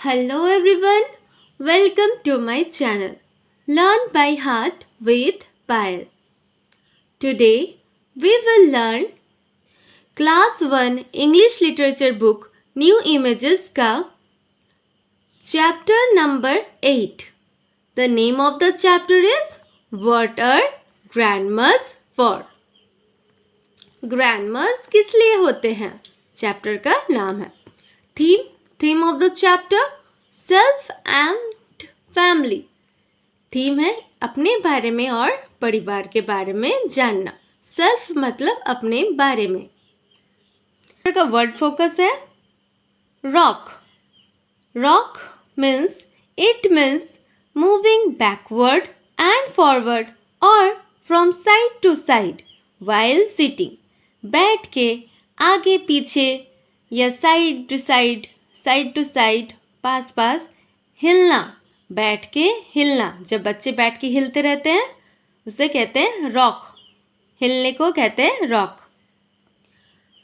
Hello everyone, welcome to my channel Learn by Heart with Payal. Today we will learn Class 1 English Literature Book New Images का Chapter number 8. The name of the chapter is What are Grandmas for? Grandmas किस लिए होते हैं? Chapter का नाम है. Theme of the chapter Self and Family. Theme है अपने बारे में और परिवार के बारे में जानना. सेल्फ मतलब अपने बारे में. का वर्ड फोकस है rock. Rock means moving backward and forward or from side to side while sitting. बैठ के आगे पीछे या साइड टू साइड पास पास हिलना. बैठ के हिलना. जब बच्चे बैठ के हिलते रहते हैं उसे कहते हैं रॉक. हिलने को कहते हैं रॉक.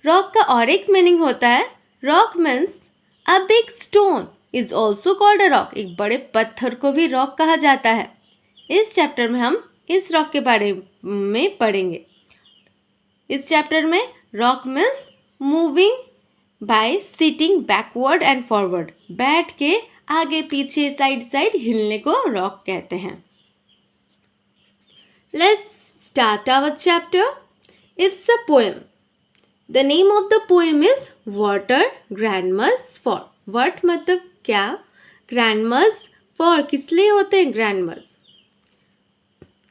रॉक का और एक मीनिंग होता है rock means a big stone is also called a rock. एक बड़े पत्थर को भी रॉक कहा जाता है. इस चैप्टर में हम इस रॉक के बारे में पढ़ेंगे. इस चैप्टर में rock means moving bye sitting backward and forward. बैठ के आगे पीछे साइड हिलने को रॉक कहते हैं. Let's start our chapter. It's a poem. The name of the poem is what are grandmas for. What मतलब क्या, ग्रैंडमस फॉर किस लिए होते हैं grandmas.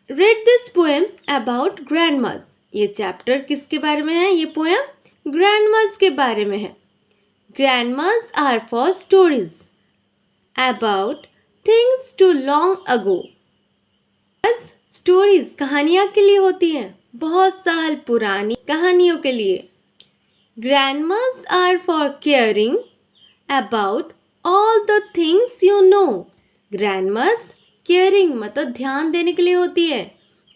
Read this poem about grandmas. ये चैप्टर किसके बारे में है? ये पोएम ग्रैंडमस के बारे में है. Grandmas are for stories about things too long ago. Stories कहानियाँ के लिए होती हैं, बहुत साल पुरानी कहानियों के लिए. Grandmas are for caring about all the things you know. Grandmas caring मतलब ध्यान देने के लिए होती है.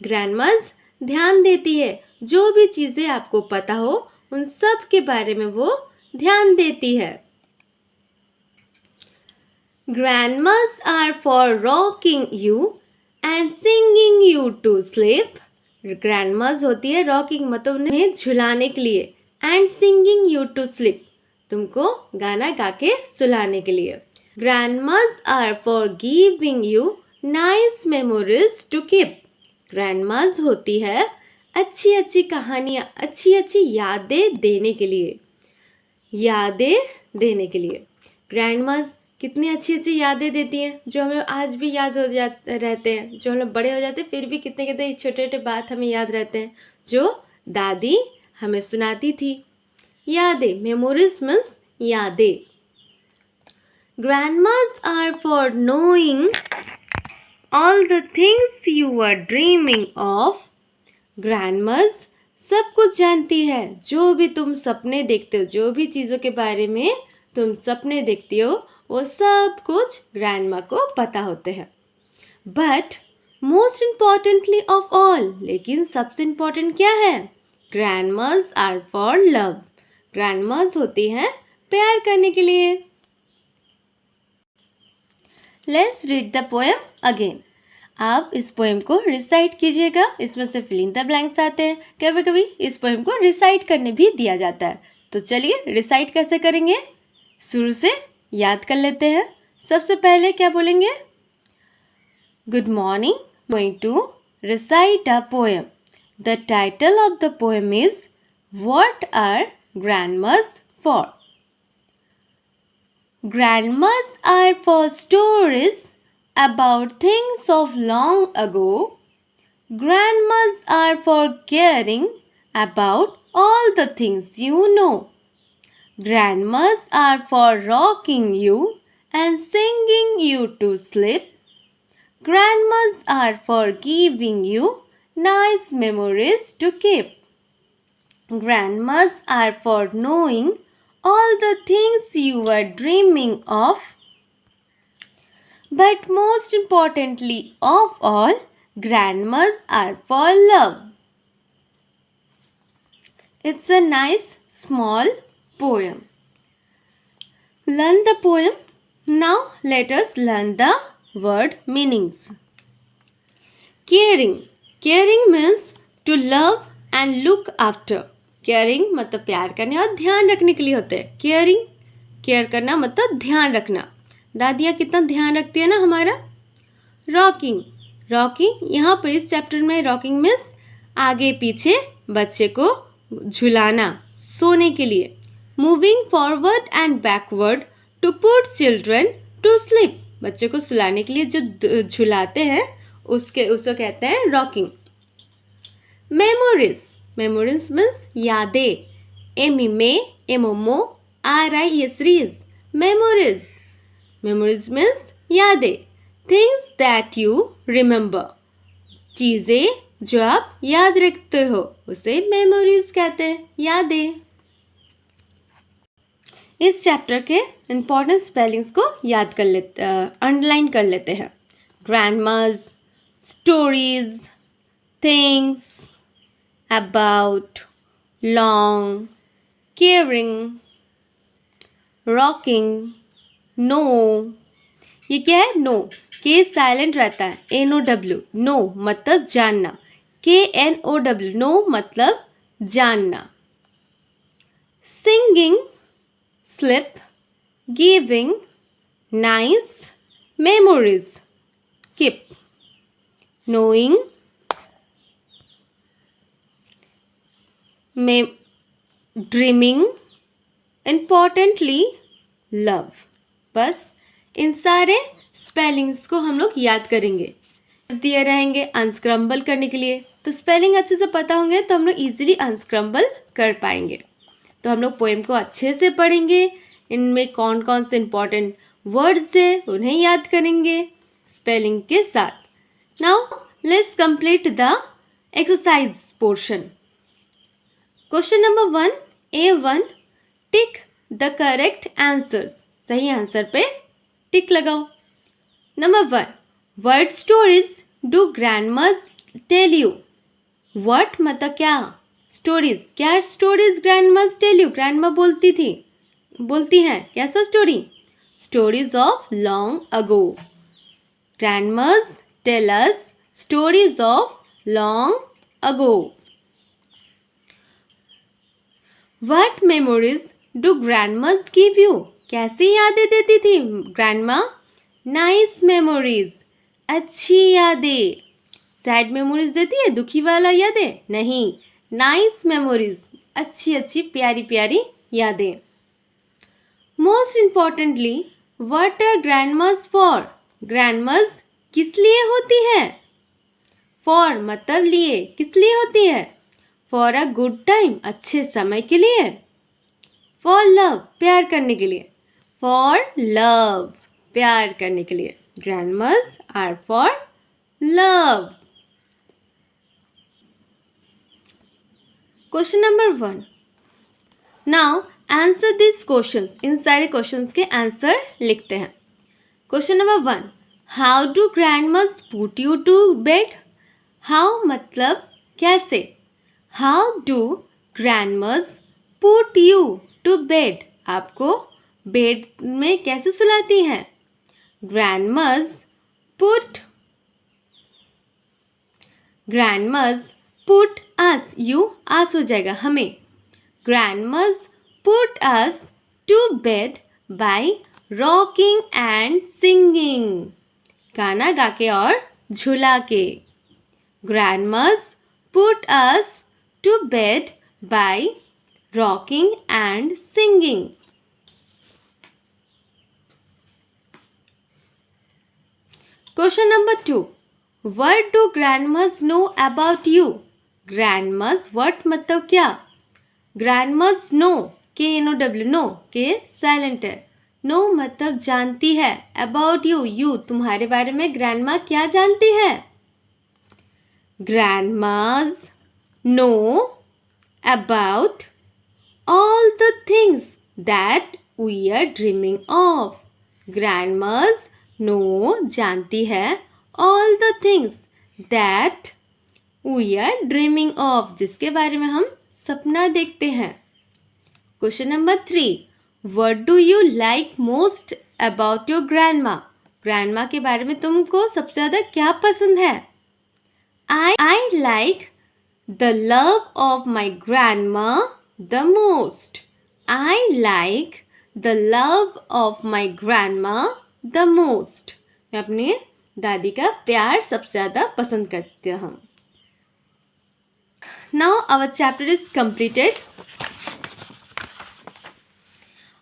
Grandmas ध्यान देती है. जो भी चीज़ें आपको पता हो उन सब के बारे में वो ध्यान देती है. Grandmas are for rocking you and singing you to sleep. Grandmas होती है rocking मतलब उन्हें झुलाने के लिए and singing you to sleep तुमको गाना गा के सुलाने के लिए. Grandmas are for giving you nice memories to keep. Grandmas होती है अच्छी कहानियाँ, अच्छी यादें देने के लिए. यादें देने के लिए. Grandmas कितनी अच्छी यादें देती हैं जो हमें आज भी याद हो रहते हैं. जो हम लोग बड़े हो जाते हैं फिर भी कितने छोटे बात हमें याद रहते हैं जो दादी हमें सुनाती थी. यादें मेमोरीज मीन्स यादें. Grandmas are for knowing all the things you are dreaming of. Grandmas सब कुछ जानती है. जो भी तुम सपने देखते हो, जो भी चीज़ों के बारे में तुम सपने देखती हो वो सब कुछ ग्रैंडमा को पता होते हैं. But most importantly of all, लेकिन सबसे इम्पॉर्टेंट क्या है? ग्रैंडमास आर फॉर लव. ग्रैंडमास होती हैं प्यार करने के लिए. Let's read the poem again. आप इस पोएम को रिसाइट कीजिएगा. इसमें से फिल इन द ब्लैंक्स आते हैं. कभी कभी इस पोएम को रिसाइट करने भी दिया जाता है. तो चलिए रिसाइट कैसे करेंगे शुरू से याद कर लेते हैं. सबसे पहले क्या बोलेंगे? Good morning, going to recite a poem. The title of the poem is what are grandmas for. Grandmas are for stories about things of long ago. Grandmas are for caring about all the things you know. Grandmas are for rocking you and singing you to sleep. Grandmas are for giving you nice memories to keep. Grandmas are for knowing all the things you are dreaming of. But most importantly of all, grandmas are for love. It's a nice small poem. Learn the poem Now let us learn the word meanings. Caring. Caring means to love and look after. Caring मतलब प्यार करने और ध्यान रखने के लिए होते हैं. Caring, केयर करना मतलब ध्यान रखना. दादियाँ कितना ध्यान रखती है ना हमारा. Rocking. Rocking यहाँ पर इस चैप्टर में rocking means आगे पीछे बच्चे को झुलाना, सोने के लिए. Moving forward and backward to put children to sleep. बच्चे को सुलाने के लिए जो झुलाते हैं उसको कहते हैं रॉकिंग. मेमोरीज. मेमोरीज मीन्स यादें. MEMORIES. मेमोरीज. मेमोरीज मीन्स यादें. Things that you remember. चीज़ें जो आप याद रखते हो उसे मेमोरीज कहते हैं, यादें. इस चैप्टर के इम्पॉर्टेंट स्पेलिंग्स को याद कर लेते, अंडरलाइन कर लेते हैं. Grandmas, stories, things, about, long, caring, rocking, no. ये क्या है? नो. के साइलेंट रहता है. NOW. नो मतलब जानना. KNOW. नो मतलब जानना. Singing, slip, giving, nice, memories, keep, knowing, dreaming, importantly, love. बस इन सारे स्पेलिंग्स को हम लोग याद करेंगे. दिए रहेंगे अनस्क्रम्बल करने के लिए, तो स्पेलिंग अच्छे से पता होंगे तो हम लोग इजीली अनस्क्रम्बल कर पाएंगे. तो हम लोग पोएम को अच्छे से पढ़ेंगे. इनमें कौन कौन से इम्पॉर्टेंट वर्ड्स है उन्हें याद करेंगे स्पेलिंग के साथ. Now let's complete the exercise portion. Question number 1, A1. Tick the correct answers. सही आंसर पे टिक लगाओ. Number 1, word stories do grandmas tell you. What मतलब क्या? स्टोरीज. क्या stories grandmas tell you? Grandma बोलती हैं कैसा story? Stories of long ago. Grandmas tell us stories of long ago. What memories do grandmas give you? कैसी यादें देती थी ग्रैंडमा? Nice memories. अच्छी यादें. सैड मेमोरीज देती है, दुखी वाला यादें? नहीं. Nice memories. अच्छी अच्छी प्यारी प्यारी यादें. Most importantly, what are grandmas for? Grandmas किस लिए होती है? फॉर मतलब लिए. किस लिए होती है? For a good time. अच्छे समय के लिए. फॉर लव प्यार करने के लिए. फॉर लव प्यार करने के लिए. Grandmas are for love. Question number 1. Now answer this question. इन सारे क्वेश्चंस के आंसर लिखते हैं. Question number 1, how do grandmas put you to bed? How मतलब कैसे. How do grandmas put you to bed? आपको बेड में कैसे सुलाती हैं? ग्रैंडमास पुट अस. यू आस हो जाएगा हमें. Grandmas put us to bed by rocking and singing. गाना गा के और झुला के. Grandmas put us to bed by rocking and singing. Question number 2, what do grandmas know about you? grandmas what मतलब क्या? grandmas know, KNOW, नो के silent है. नो मतलब जानती है. about you तुम्हारे बारे में grandma क्या जानती है? grandmas know about all the things that we are dreaming of. grandmas know जानती है all the things that we are dreaming of, जिसके बारे में हम सपना देखते हैं. Question number 3, what do you like most about your grandma. Grandma के बारे में तुमको सबसे ज़्यादा क्या पसंद है? I like the love of my grandma the most. I like the love of my grandma the most. मैं अपने दादी का प्यार सबसे ज़्यादा पसंद करती हूँ। Now our chapter is completed.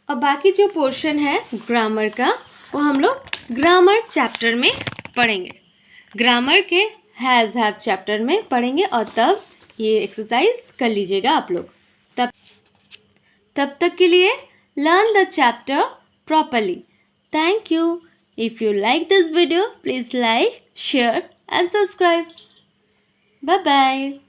और बाकी जो पोर्शन है ग्रामर का वो हम लोग ग्रामर चैप्टर में पढ़ेंगे। ग्रामर के हैज़ हैव चैप्टर में पढ़ेंगे और तब ये एक्सरसाइज कर लीजिएगा आप लोग। तब तक के लिए learn the chapter properly. Thank you. If you like this video, please like, share and subscribe. Bye bye.